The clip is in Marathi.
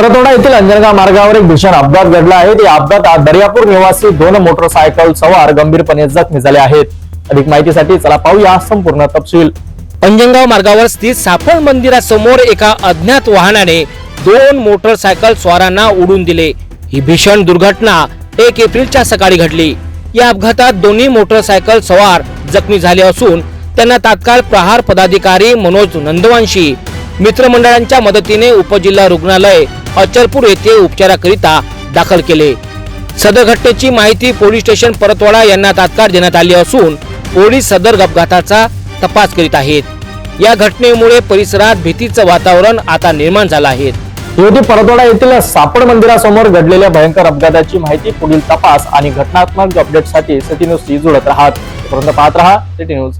परतवाडा येथील अंजनगाव मार्गावर एक भीषण अपघात घडला आहे। या अपघातात दर्यापूर निवासी 2 मोटरसायकल सवार गंभीरपणे जखमी झाले आहेत। अधिक माहितीसाठी चला पाहूया संपूर्ण तपशील। अंजनगाव मार्गावर स्थित साफळ मंदिरासमोर एका अज्ञात वाहनाने 2 मोटरसायकल स्वारांना उडून दिले। ही भीषण दुर्घटना 1 एप्रिलच्या सकाळी घडली। या अपघातात दोन्ही मोटरसायकल सवार जखमी झाले असून त्यांना तात्काळ प्रहार पदाधिकारी मनोज नंदवंशी मित्रमंडळांच्या मदतीने उपजिल्हा रुग्णालय अचलपूर येथे उपचाराकरिता दाखल केले। सदर घटनेची माहिती पोलीस स्टेशन परतवाडा यांना तात्काळ देण्यात आली असून पोलीस सदर अपघाताचा तपास करीत आहेत। या घटनेमुळे परिसरात भीतीचं वातावरण आता निर्माण झालं आहे। परतवाडा येथील सापड मंदिरासमोर घडलेल्या भयंकर अपघाताची माहिती, पुढील तपास आणि घटनात्मक अपडेटसाठी सिटी न्यूज शी जोडत राहा। पाहत रहा सिटी न्यूज।